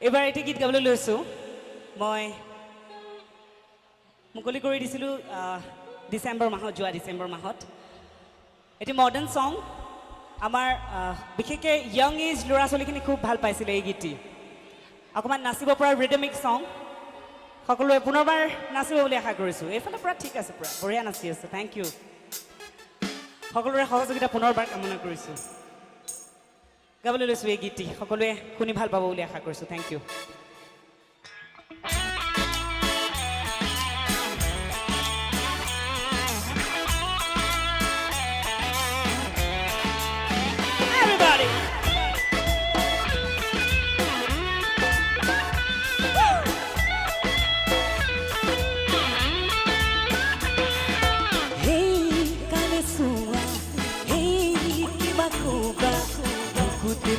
এবাৰ এটি গীত গাবলৈ লৈছোঁ মই মুকলি কৰি দিছিলোঁ ডিচেম্বৰ মাহত যোৱা ডিচেম্বৰ মাহত এটি মডাৰ্ণ সং আমাৰ বিশেষকৈ ইয়ং এজ ল'ৰা ছোৱালীখিনি খুব ভাল পাইছিলে এই গীতটি অকণমান নাচিব পৰা ৰিদমিক সং সকলোৱে পুনৰবাৰ নাচিব বুলি আশা কৰিছোঁ এইফালে পূৰা ঠিক আছে পূৰা বঢ়িয়া নাচি আছে থেংক ইউ সকলোৰে সহযোগিতা পুনৰবাৰ কামনা কৰিছোঁ গাবলৈ লৈছোঁ এই গীতটি সকলোৱে শুনি ভাল পাব বুলি আশা কৰিছোঁ থেংক ইউ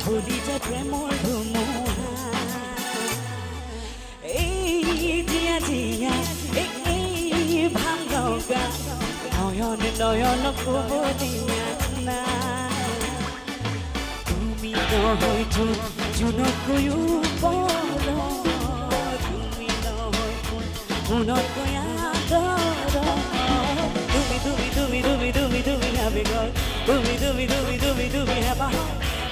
ভুলি যায় প্ৰেমৰ ধুমুহা এই জিয়া জিয়া এই ভাং লগা নয়ন নয়ন ক'ব দিয়া না তুমি নহয়তো জোনতকৈও বৰ তুমি নহয়তো মোনতকৈ আদৰ তুমি তুমি তুমি তুমি তুমি তুমি আবেগৰ তুমি তুমি তুমি তুমি তুমি হেঁপাহ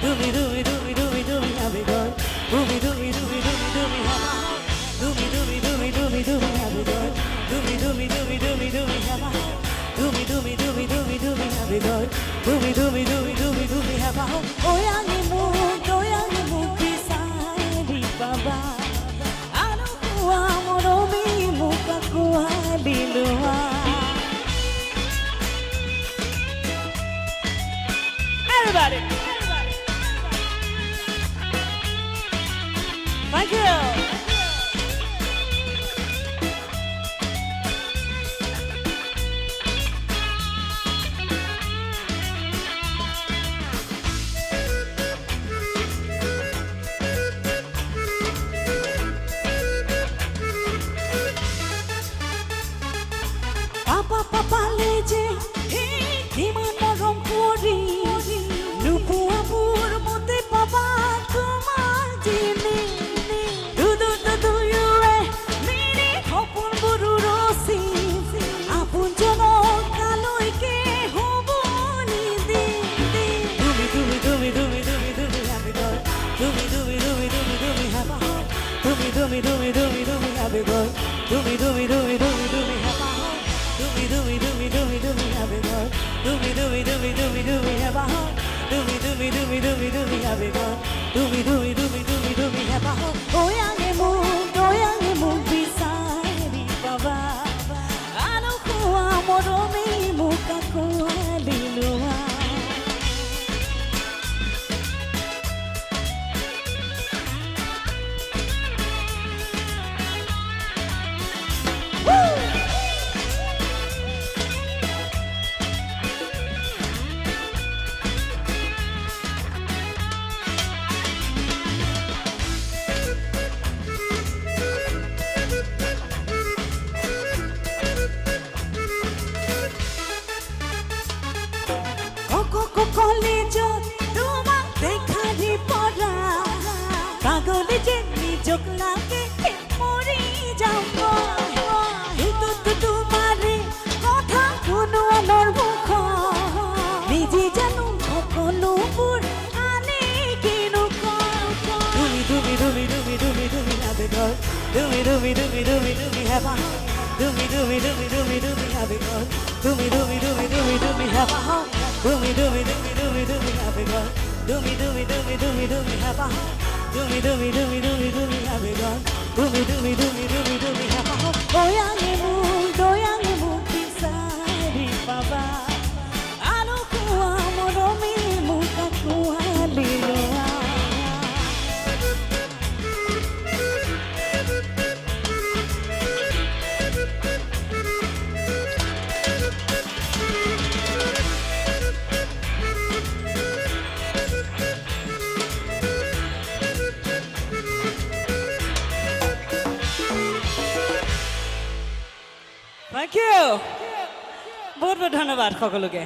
Doomy doomy doomy doomy doomy happy girl. Doomy doomy doomy doomy doomy happy. Doomy doomy doomy doomy doomy happy girl. Doomy doomy doomy doomy doomy happy. Doomy doomy doomy doomy doomy happy girl. Doomy doomy doomy doomy doomy happy. Oh yang imu kisari baba. Anu ku amorobi muka ku halilua. Everybody. Thank you. Papa leje, kiman morom kori, lupu apur mote papa tumar jini. Doomy doomy doomy doomy happy girl. Doomy doomy doomy doomy doomy happy. Doomy doomy doomy doomy doomy happy girl. Doomy doomy doomy doomy doomy happy. Doomy doomy doomy doomy doomy happy girl. Doomy doomy doomy doomy doomy happy. Oh yang emu bisari baba. Anu ku amoromi muka ku halilua. কলেজত তোমাক দেখালি পৰা পাগলে যে নিজক লাগে মৰি যাম এইটোতো তোমাৰে কথা কোনো আনৰ মুখ নিজে জানো সকলোবোৰ আনে কিনো তুমি তুমি তুমি তুমি তুমি তুমি হাবি ঘৰ তুমি তুমি তুমি তুমি তুমি হেঁপাহ তুমি তুমি তুমি তুমি তুমি হাবি ঘৰ তুমি তুমি তুমি তুমি তুমি হেঁপাহ Doomy doomy doomy doomy doomy happy girl. Doomy doomy doomy doomy doomy happy. Doomy doomy doomy doomy doomy happy girl. Doomy doomy doomy doomy doomy happy. Oh yang imu kisari baba. Anu ku amoromi muka ku halilua. Thank you. বহুত বহুত ধন্যবাদ সকলোকে